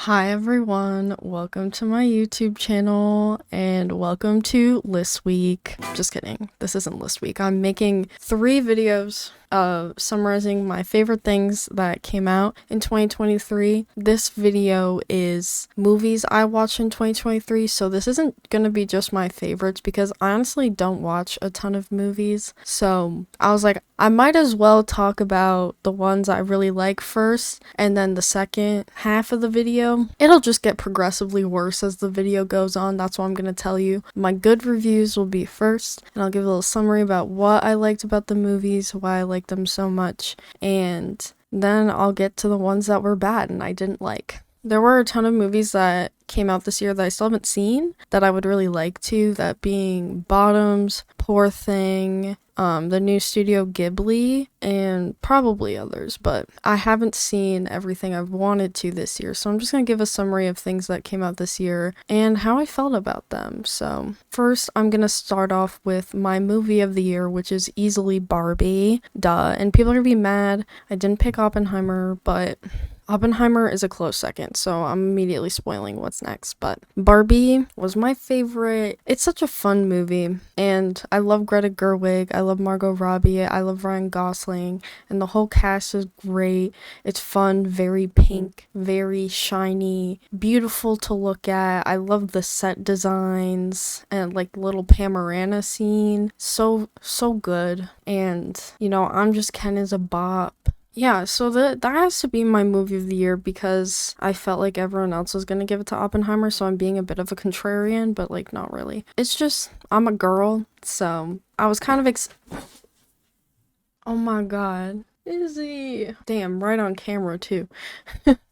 Hi everyone, welcome to my YouTube channel and welcome to List Week. Just kidding, this isn't List Week. I'm making 3 videos summarizing my favorite things that came out in 2023. This video is movies I watched in 2023, so this isn't gonna be just my favorites because I honestly don't watch a ton of movies. So I was like, I might as well talk about the ones I really like first, and then the second half of the video, it'll just get progressively worse as the video goes on. That's what I'm gonna tell you. My good reviews will be first, and I'll give a little summary about what I liked about the movies, why I liked them so much, and then I'll get to the ones that were bad and I didn't like. There were a ton of movies that came out this year that I still haven't seen that I would really like to, that being Bottoms, Poor Thing, the new Studio Ghibli, and probably others, but I haven't seen everything I've wanted to this year, so I'm just gonna give a summary of things that came out this year and how I felt about them. So first, I'm gonna start off with my movie of the year, which is easily Barbie. Duh, and people are gonna be mad I didn't pick Oppenheimer, but Oppenheimer is a close second, so I'm immediately spoiling what's next. But Barbie was my favorite. It's such a fun movie, and I love Greta Gerwig, I love Margot Robbie, I love Ryan Gosling, and the whole cast is great. It's fun, very pink, very shiny, beautiful to look at. I love the set designs and like the little Panorama scene. So good. And I'm Just Ken is a bop. Yeah, so that has to be my movie of the year because I felt like everyone else was gonna give it to Oppenheimer, so I'm being a bit of a contrarian, but like not really. It's just I'm a girl, so I was kind of oh my god. Izzy. Damn, right on camera too.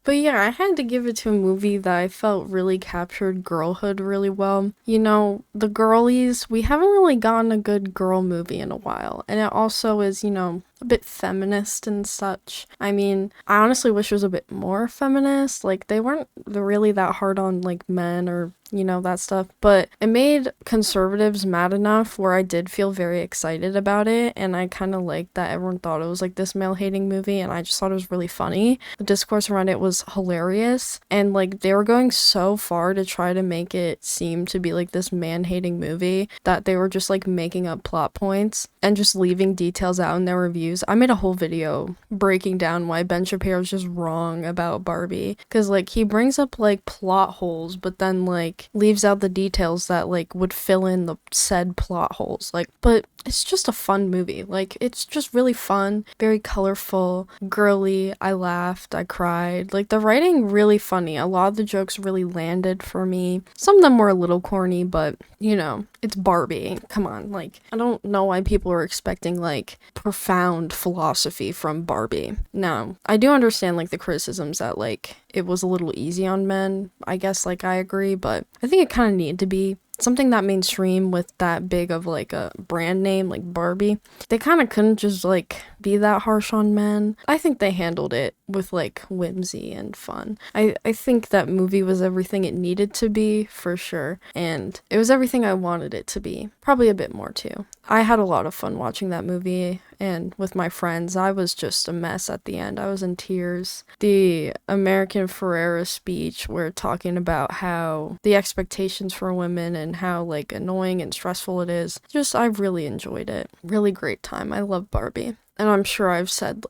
But yeah, I had to give it to a movie that I felt really captured girlhood really well. The girlies, we haven't really gotten a good girl movie in a while. And it also is, a bit feminist and such. I mean, I honestly wish it was a bit more feminist. Like, they weren't really that hard on, like, men or that stuff. But it made conservatives mad enough where I did feel very excited about it. And I kind of liked that everyone thought it was like this male hating movie. And I just thought it was really funny. The discourse around it was hilarious. And like they were going so far to try to make it seem to be like this man hating movie that they were just like making up plot points and just leaving details out in their reviews. I made a whole video breaking down why Ben Shapiro's just wrong about Barbie. Because like he brings up like plot holes, but then like leaves out the details that like would fill in the said plot holes. Like, but it's just a fun movie. Like, it's just really fun, very colorful, girly. I laughed, I cried. Like, the writing really funny. A lot of the jokes really landed for me. Some of them were a little corny, but it's Barbie. Come on, like, I don't know why people are expecting like profound philosophy from Barbie. No, I do understand like the criticisms that like it was a little easy on men. I guess like I agree, but I think it kind of needed to be something that mainstream with that big of like a brand name like Barbie. They kind of couldn't just like be that harsh on men. I think they handled it with like whimsy and fun. I think that movie was everything it needed to be for sure, and it was everything I wanted it to be. Probably a bit more too. I had a lot of fun watching that movie and with my friends. I was just a mess at the end. I was in tears. The American Ferrera speech where talking about how the expectations for women and how like annoying and stressful it is. Just I really enjoyed it. Really great time. I love Barbie. And I'm sure I've said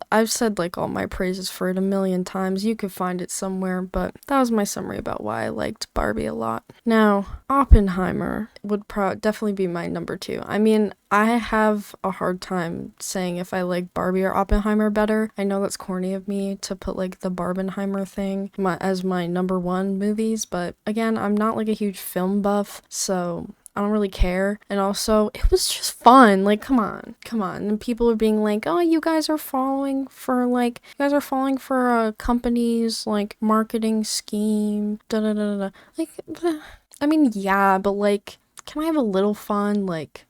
like all my praises for it a million times. You could find it somewhere, but that was my summary about why I liked Barbie a lot. Now, Oppenheimer would definitely be my number 2. I mean, I have a hard time saying if I like Barbie or Oppenheimer better. I know that's corny of me to put like the Barbenheimer thing as my number 1 movies, but again, I'm not like a huge film buff, so I don't really care. And also, it was just fun. Like, come on. And people are being like, oh, you guys are falling for a company's like marketing scheme. Da da da da. Like, I mean, yeah, but like, can I have a little fun? Like,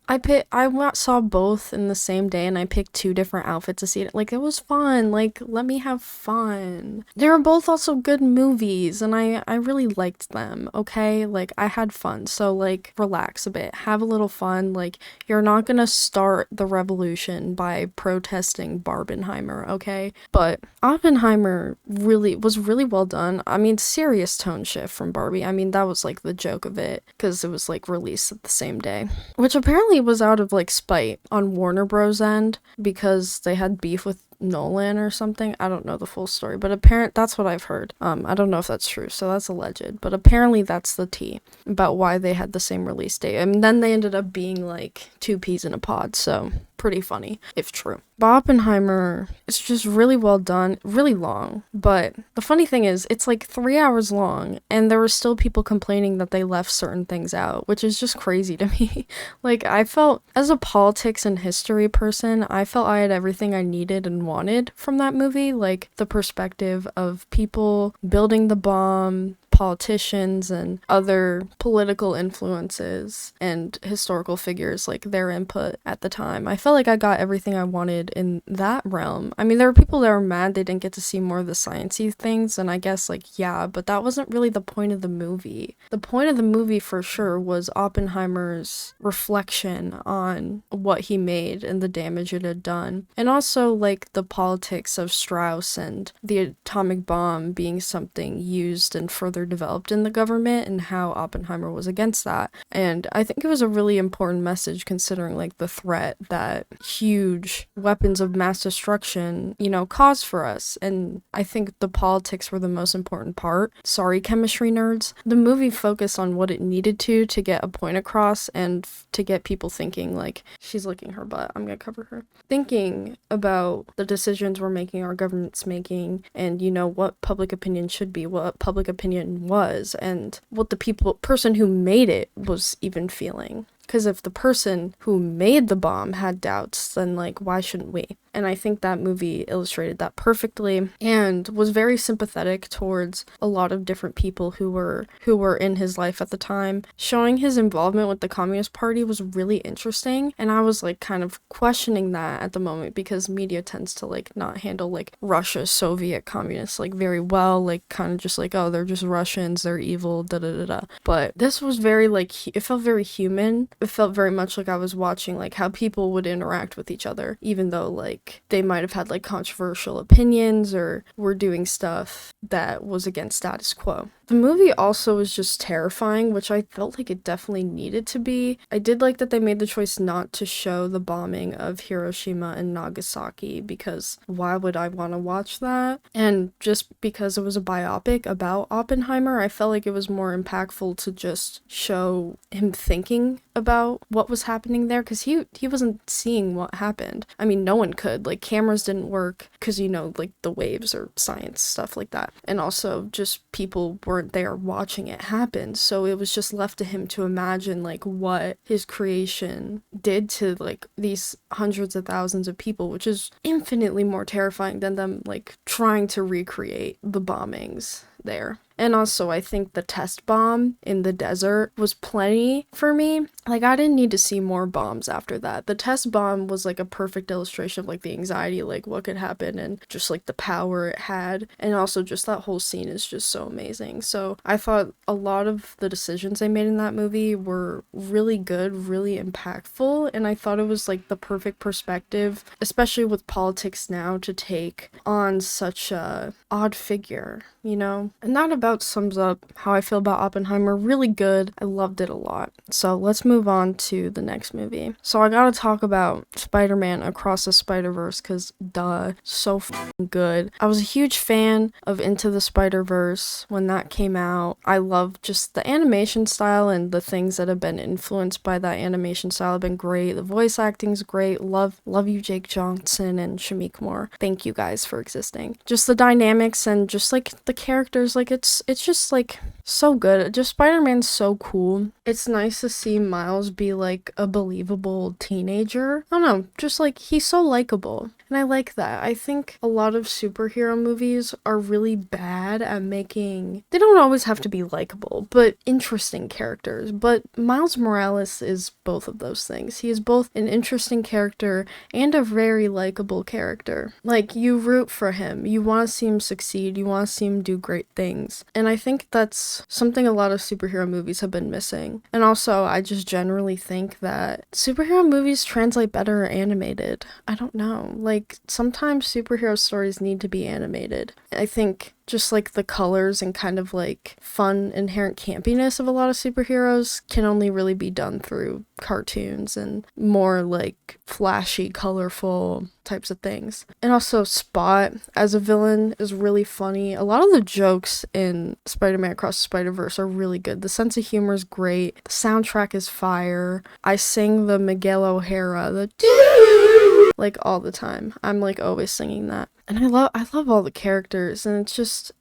saw both in the same day and I picked two different outfits to see it. Like, it was fun. Like, let me have fun. They were both also good movies and I really liked them, okay? Like, I had fun. So, like, relax a bit. Have a little fun. Like, you're not gonna start the revolution by protesting Barbenheimer, okay? But Oppenheimer was really well done. I mean, serious tone shift from Barbie. I mean, that was like the joke of it because it was like released at the same day, which apparently was out of like spite on Warner Bros. End because they had beef with Nolan or something. I don't know the full story, but that's what I've heard. I don't know if that's true, so that's alleged, but apparently that's the tea about why they had the same release date. And then they ended up being like two peas in a pod, so pretty funny if true. But Oppenheimer is just really well done, really long, but the funny thing is it's like 3 hours long and there were still people complaining that they left certain things out, which is just crazy to me. Like, I felt, as a politics and history person, I felt I had everything I needed and wanted from that movie, like the perspective of people building the bomb, politicians and other political influences and historical figures, like their input at the time. I felt like I got everything I wanted in that realm. I mean, there were people that were mad they didn't get to see more of the sciencey things, and I guess, like, yeah, but that wasn't really the point of the movie. The point of the movie for sure was Oppenheimer's reflection on what he made and the damage it had done, and also like the politics of Strauss and the atomic bomb being something used and further developed in the government and how Oppenheimer was against that. And I think it was a really important message considering like the threat that huge weapons of mass destruction, cause for us. And I think the politics were the most important part. Sorry, chemistry nerds. The movie focused on what it needed to get a point across and to get people thinking, like, she's licking her butt, I'm gonna cover her. Thinking about the decisions we're making, our government's making, and what public opinion should be, what public opinion was, and what the person who made it was even feeling. Because if the person who made the bomb had doubts, then, like, why shouldn't we? And I think that movie illustrated that perfectly and was very sympathetic towards a lot of different people who were in his life at the time. Showing his involvement with the Communist Party was really interesting, and I was like kind of questioning that at the moment because media tends to like not handle like Russia, Soviet communists like very well, like kind of just like, oh, they're just Russians, they're evil, da da da da. But this was very like, it felt very human. It felt very much like I was watching like how people would interact with each other, even though like they might have had like controversial opinions or were doing stuff that was against status quo. The movie also was just terrifying, which I felt like it definitely needed to be. I did like that they made the choice not to show the bombing of Hiroshima and Nagasaki because why would I want to watch that? And just because it was a biopic about Oppenheimer, I felt like it was more impactful to just show him thinking about what was happening there because he wasn't seeing what happened. I mean, no one could. Like, cameras didn't work because, like the waves or science, stuff like that. And also just people weren't there watching it happen. So it was just left to him to imagine like what his creation did to like these hundreds of thousands of people, which is infinitely more terrifying than them like trying to recreate the bombings there. And also, I think the test bomb in the desert was plenty for me. Like, I didn't need to see more bombs after that. The test bomb was, like, a perfect illustration of, like, the anxiety, like, what could happen and just, like, the power it had. And also, just that whole scene is just so amazing. So, I thought a lot of the decisions they made in that movie were really good, really impactful. And I thought it was, like, the perfect perspective, especially with politics now, to take on such a odd figure, And that about sums up how I feel about Oppenheimer. Really good. I loved it a lot. So let's move on to the next movie. So I gotta talk about Spider-Man Across the Spider-Verse because duh, so f***ing good. I was a huge fan of Into the Spider-Verse when that came out. I love just the animation style and the things that have been influenced by that animation style have been great. The voice acting's great. Love you, Jake Johnson and Shamik Moore. Thank you guys for existing. Just the dynamics and just like the characters, like it's it's just like so good. Just Spider-Man's so cool. It's nice to see Miles be like a believable teenager. I don't know, just like he's so likable. And I like that. I think a lot of superhero movies are really bad at making, they don't always have to be likable, but interesting characters. But Miles Morales is both of those things. He is both an interesting character and a very likable character. Like, you root for him. You want to see him succeed. You want to see him do great things. And I think that's something a lot of superhero movies have been missing. And also, I just generally think that superhero movies translate better animated. I don't know. Like, sometimes superhero stories need to be animated. I think just like the colors and kind of like fun inherent campiness of a lot of superheroes can only really be done through cartoons and more like flashy, colorful types of things. And also Spot as a villain is really funny. A lot of the jokes in Spider-Man Across the Spider-Verse are really good. The sense of humor is great. The soundtrack is fire. I sing the Miguel O'Hara, the like all the time. I'm like always singing that. And I love all the characters, and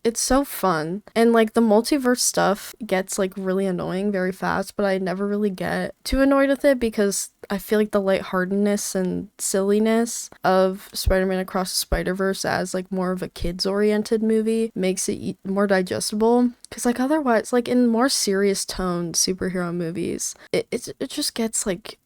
it's so fun. And like the multiverse stuff gets like really annoying very fast, but I never really get too annoyed with it because I feel like the lightheartedness and silliness of Spider-Man Across the Spider-Verse as like more of a kids-oriented movie makes it more digestible. Because like otherwise, like in more serious toned superhero movies, it just gets like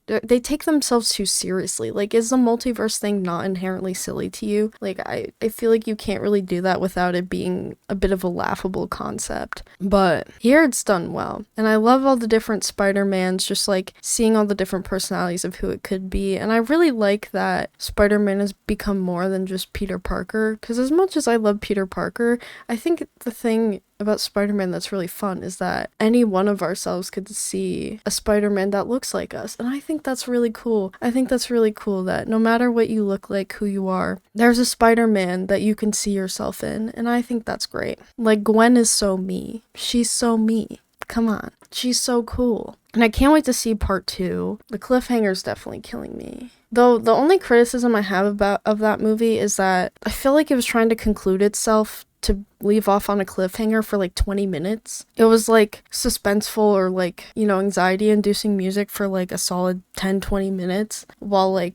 they take themselves too seriously. Like, is the multiverse thing not inherently silly to you? Like, I feel like you can't really do that without it being a bit of a laughable concept. But here it's done well. And I love all the different Spider-Mans, just like seeing all the different personalities of who it could be. And I really like that Spider-Man has become more than just Peter Parker. Because as much as I love Peter Parker, I think the thing about Spider-Man that's really fun is that any one of ourselves could see a Spider-Man that looks like us. And I think that's really cool. I think that's really cool that no matter what you look like, who you are, there's a Spider-Man that you can see yourself in. And I think that's great. Like, Gwen is so me. She's so me. Come on. She's so cool. And I can't wait to see part 2. The cliffhanger's definitely killing me. Though the only criticism I have of that movie is that I feel like it was trying to conclude itself to leave off on a cliffhanger for like 20 minutes. It was like suspenseful or like, you know, anxiety inducing music for like a solid 10-20 minutes while like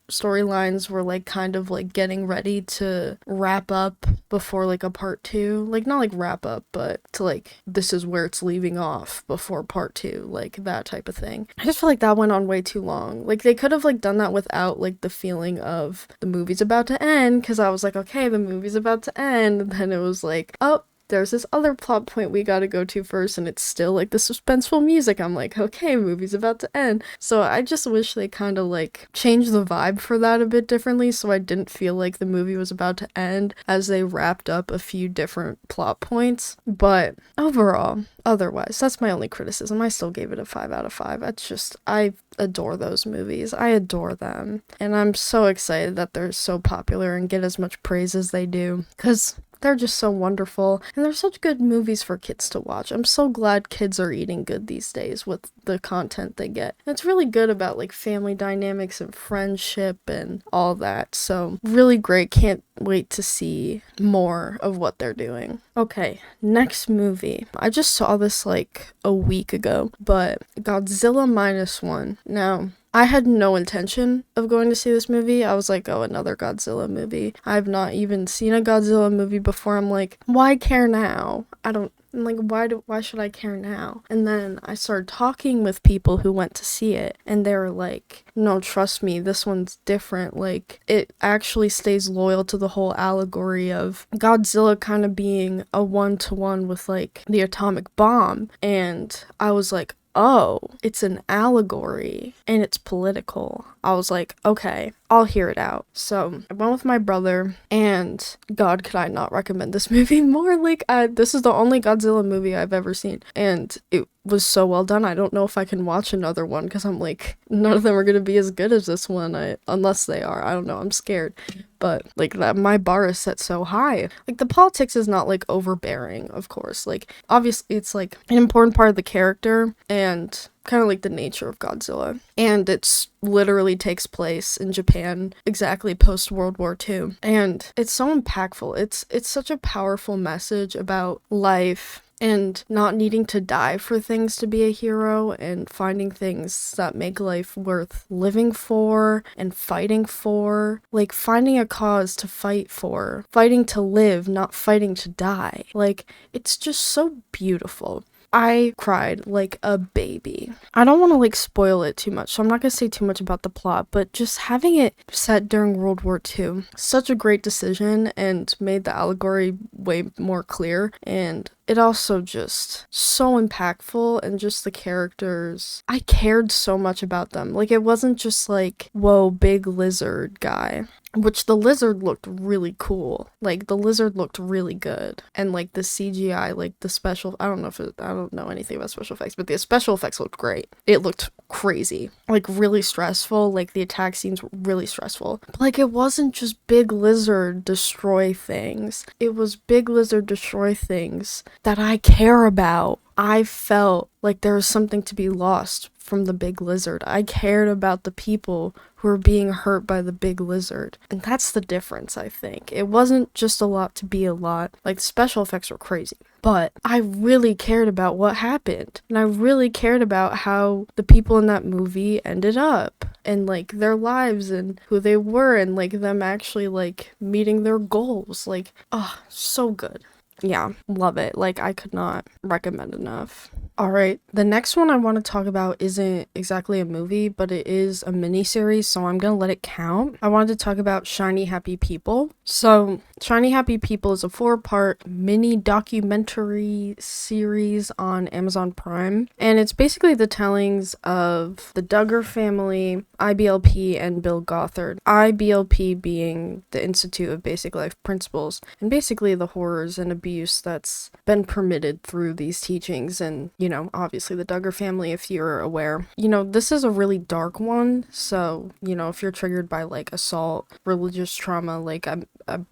storylines were like kind of like getting ready to wrap up before like a part 2. Like not like wrap up, but to like this is where it's leaving off before part 2, like that type of thing. I just feel like that went on way too long. Like they could have like done that without like the feeling of the movie's about to end, because I was like, okay, the movie's about to end, and then it was like, oh, there's this other plot point we gotta go to first, and it's still like the suspenseful music. I'm like, okay, movie's about to end. So I just wish they kind of like changed the vibe for that a bit differently, so I didn't feel like the movie was about to end as they wrapped up a few different plot points. But overall, otherwise, that's my only criticism. I still gave it a 5 out of 5. It's just, I adore those movies. I adore them. And I'm so excited that they're so popular and get as much praise as they do, because they're just so wonderful, and they're such good movies for kids to watch. I'm so glad kids are eating good these days with the content they get. And it's really good about like family dynamics and friendship and all that. So really great. Can't wait to see more of what they're doing. Okay, next movie. I just saw this like a week ago, but Godzilla Minus One. Now, I had no intention of going to see this movie. I was like, oh, another Godzilla movie. I've not even seen a Godzilla movie before. I'm like, why care now? I'm like, why should I care now? And then I started talking with people who went to see it, and they were like, no, trust me, this one's different. Like, it actually stays loyal to the whole allegory of Godzilla kind of being a one-to-one with like the atomic bomb. And I was like, oh, it's an allegory and it's political. I was like, okay, I'll hear it out. So I went with my brother, and God, could I not recommend this movie more? Like, this is the only Godzilla movie I've ever seen, and it was so well done. I don't know if I can watch another one, because I'm like, none of them are gonna be as good as this one, unless they are. I don't know, I'm scared. But like that, my bar is set so high. Like, the politics is not like overbearing, of course. Like, obviously it's like an important part of the character, and kind of like the nature of Godzilla. And it's literally takes place in Japan exactly post World War II. And it's so impactful. It's such a powerful message about life and not needing to die for things to be a hero, and finding things that make life worth living for and fighting for. Like, finding a cause to fight for. Fighting to live, not fighting to die. Like, it's just so beautiful. I cried like a baby. I don't want to like spoil it too much, so I'm not going to say too much about the plot, but just having it set during World War II, such a great decision and made the allegory way more clear. And it also just so impactful, and just the characters, I cared so much about them. Like, it wasn't just like, whoa, big lizard guy. Which the lizard looked really cool. Like, the lizard looked really good. And like the CGI, like the special, I don't know anything about special effects, but the special effects looked great. It looked crazy. Like, really stressful. Like, the attack scenes were really stressful. But like, it wasn't just big lizard destroy things. It was big lizard destroy things that I care about. I felt like there was something to be lost from the big lizard. I cared about the people who were being hurt by the big lizard. And that's the difference, I think. It wasn't just a lot to be a lot. Like, the special effects were crazy. But I really cared about what happened. And I really cared about how the people in that movie ended up. And like their lives and who they were, and like them actually like meeting their goals. Like, oh, so good. Yeah, love it. Like, I could not recommend enough. Alright, the next one I want to talk about isn't exactly a movie, but it is a mini-series, so I'm gonna let it count. I wanted to talk about Shiny Happy People. So, Shiny Happy People is a 4-part mini documentary series on Amazon Prime, and it's basically the tellings of the Duggar family, IBLP, and Bill Gothard. IBLP being the Institute of Basic Life Principles, and basically the horrors and abuse that's been permitted through these teachings. And obviously the Duggar family, if you're aware. This is a really dark one, so, if you're triggered by, like, assault, religious trauma, like, I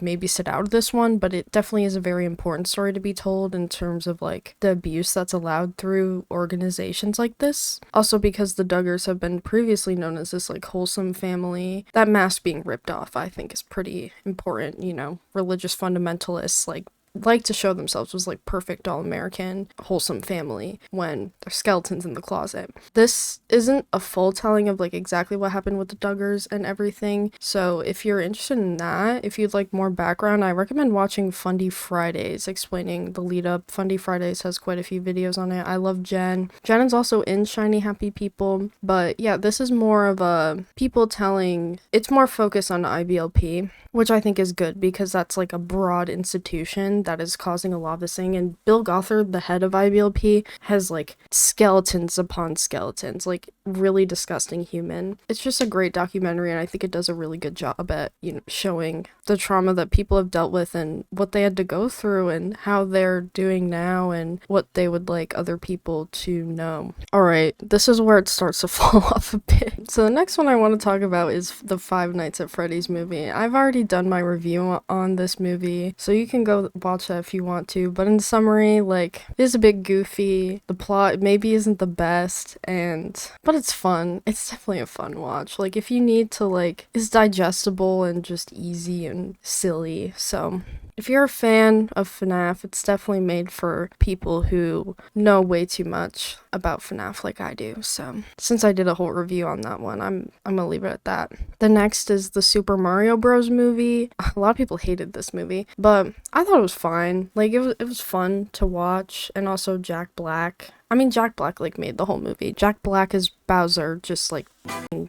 maybe sit out of this one, but it definitely is a very important story to be told in terms of, like, the abuse that's allowed through organizations like this. Also because the Duggars have been previously known as this, like, wholesome family. That mask being ripped off, I think, is pretty important. Religious fundamentalists, like to show themselves was like perfect all-American wholesome family when there's skeletons in the closet. This isn't a full telling of like exactly what happened with the Duggars and everything, so if you're interested in that, if you'd like more background, I recommend watching Fundy Fridays explaining the lead up. Fundy Fridays has quite a few videos on it. I love Jen. Jen is also in Shiny Happy People, but yeah, this is more of a people telling. It's more focused on IBLP, which I think is good because that's like a broad institution that is causing a lot of this thing. And Bill Gothard, the head of IBLP, has like skeletons upon skeletons, like really disgusting human. It's just a great documentary, and I think it does a really good job at, showing the trauma that people have dealt with and what they had to go through and how they're doing now and what they would like other people to know. Alright, this is where it starts to fall off a bit. So the next one I want to talk about is the Five Nights at Freddy's movie. I've already done my review on this movie, so you can go watch that if you want to, but in summary, like, it is a bit goofy. The plot maybe isn't the best, but it's fun. It's definitely a fun watch. Like, if you need to, like, it's digestible and just easy and silly. So if you're a fan of FNAF, it's definitely made for people who know way too much about FNAF like I do. So since I did a whole review on that one, I'm gonna leave it at that. The next is the Super Mario Bros. Movie. A lot of people hated this movie, but I thought it was fine. Like, it was fun to watch. And also Jack Black. I mean, Jack Black, like, made the whole movie. Jack Black as Bowser just, like,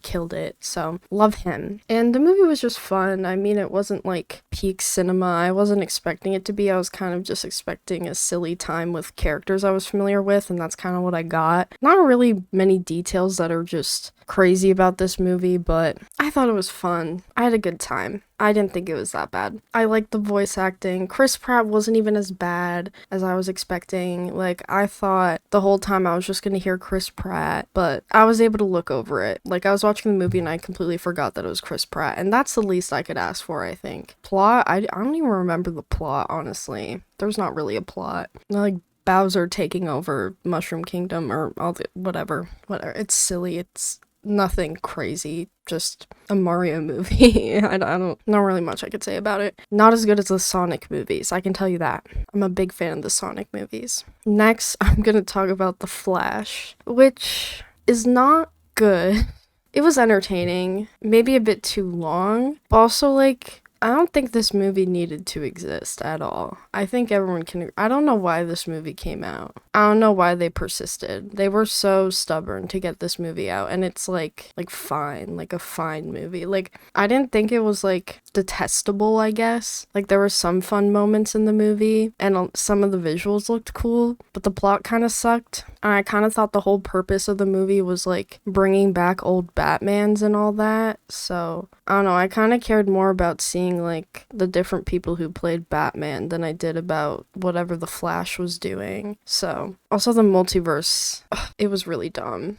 killed it, so love him. And the movie was just fun. I mean, it wasn't like peak cinema. I wasn't expecting it to be. I was kind of just expecting a silly time with characters I was familiar with, and that's kind of what I got. Not really many details that are just crazy about this movie, but I thought it was fun. I had a good time. I didn't think it was that bad. I liked the voice acting. Chris Pratt wasn't even as bad as I was expecting. Like, I thought the whole time I was just gonna hear Chris Pratt, but I was able to look over it. Like, I was watching the movie and I completely forgot that it was Chris Pratt, and that's the least I could ask for, I think. Plot? I don't even remember the plot, honestly. There's not really a plot. Like, Bowser taking over Mushroom Kingdom or all the whatever. It's silly. It's nothing crazy. Just a Mario movie. I don't, not really much I could say about it. Not as good as the Sonic movies, I can tell you that. I'm a big fan of the Sonic movies. Next, I'm gonna talk about The Flash, which is not good. It was entertaining, maybe a bit too long, but also, like, I don't think this movie needed to exist at all. I think everyone can. I don't know why this movie came out. I don't know why they persisted. They were so stubborn to get this movie out, and it's like fine, like a fine movie. Like, I didn't think it was like detestable, I guess. Like, there were some fun moments in the movie, and some of the visuals looked cool, but the plot kind of sucked. And I kind of thought the whole purpose of the movie was like bringing back old Batmans and all that. So I don't know. I kind of cared more about seeing like the different people who played Batman than I did about whatever the Flash was doing. So also the multiverse, it was really dumb.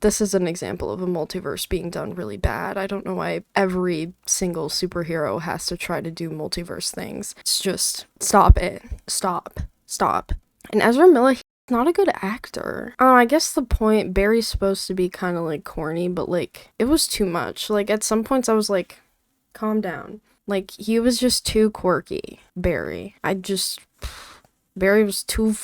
This is an example of a multiverse being done really bad. I don't know why every single superhero has to try to do multiverse things. It's just, stop it. Stop. And Ezra Miller, not a good actor. I guess the point, Barry's supposed to be kind of like corny, but like it was too much. Like at some points I was like, calm down. Like he was just too quirky, Barry. Barry was too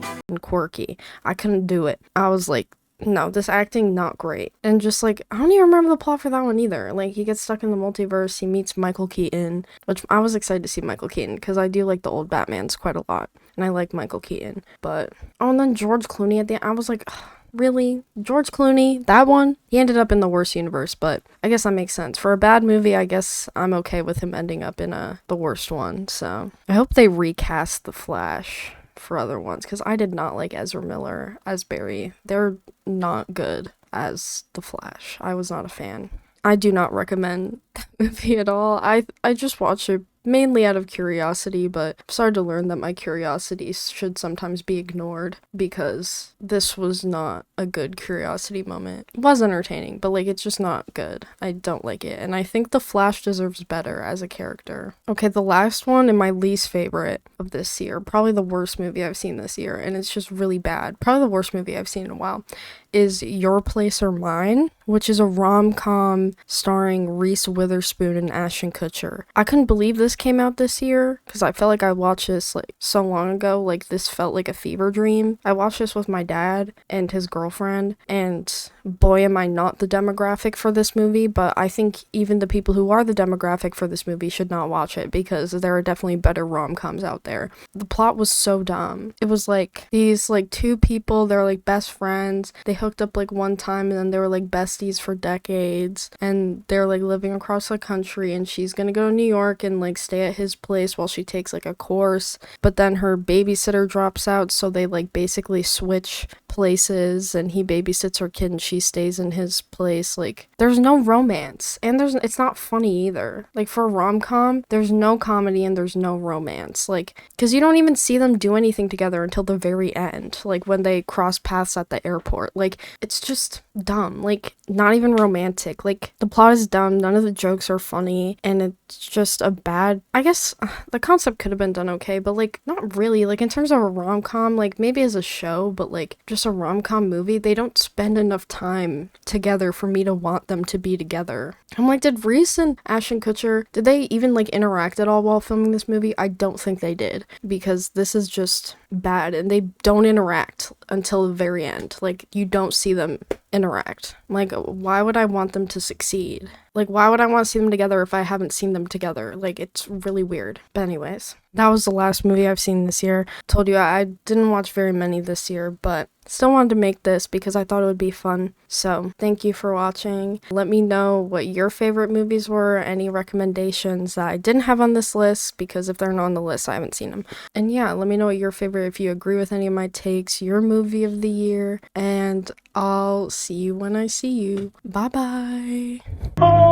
quirky. I couldn't do it. I was like, no, this acting not great. And just like, I don't even remember the plot for that one either. Like he gets stuck in the multiverse, he meets Michael Keaton, which I was excited to see Michael Keaton because I do like the old Batmans quite a lot. And I like Michael Keaton. But, and then George Clooney at the end, I was like, ugh, really? George Clooney? That one? He ended up in the worst universe, but I guess that makes sense. For a bad movie, I guess I'm okay with him ending up in the worst one. So I hope they recast The Flash for other ones, because I did not like Ezra Miller as Barry. They're not good as The Flash. I was not a fan. I do not recommend that movie at all. I just watched it mainly out of curiosity, but I've started to learn that my curiosity should sometimes be ignored, because this was not a good curiosity moment. It was entertaining, but like it's just not good. I don't like it, and I think The Flash deserves better as a character. Okay, the last one and my least favorite of this year, probably the worst movie I've seen this year, and it's just really bad. Probably the worst movie I've seen in a while, is Your Place or Mine, which is a rom-com starring Reese Witherspoon and Ashton Kutcher. I couldn't believe this came out this year, because I felt like I watched this like so long ago. Like this felt like a fever dream. I watched this with my dad and his girlfriend, and boy am I not the demographic for this movie, but I think even the people who are the demographic for this movie should not watch it, because there are definitely better rom-coms out there. The plot was so dumb. It was like these like two people, they're like best friends, they hooked up like one time and then they were like besties for decades, and they're like living across the country, and she's gonna go to New York and like stay at his place while she takes like a course, but then her babysitter drops out, so they like basically switch places, and he babysits her kid and she stays in his place. Like there's no romance, and it's not funny either. Like for a rom-com, there's no comedy and there's no romance, like because you don't even see them do anything together until the very end, like when they cross paths at the airport. Like it's just dumb, like not even romantic. Like the plot is dumb, none of the jokes are funny, and it's just a bad, I guess the concept could have been done okay, but like not really. Like in terms of a rom-com, like maybe as a show, but like just a rom-com movie, they don't spend enough time together for me to want them to be together. I'm like, did Reese and Ashton Kutcher, did they even like interact at all while filming this movie? I don't think they did, because this is just bad, and they don't interact until the very end. Like you don't see them interact. Like why would I want them to succeed? Like why would I want to see them together if I haven't seen them together? Like it's really weird. But anyways, that was the last movie I've seen this year. Told you I didn't watch very many this year, but still wanted to make this because I thought it would be fun. So thank you for watching. Let me know what your favorite movies were, any recommendations that I didn't have on this list, because if they're not on the list, I haven't seen them. And yeah, let me know what your favorite, if you agree with any of my takes, your movie of the year, and I'll see you when I see you. Bye bye.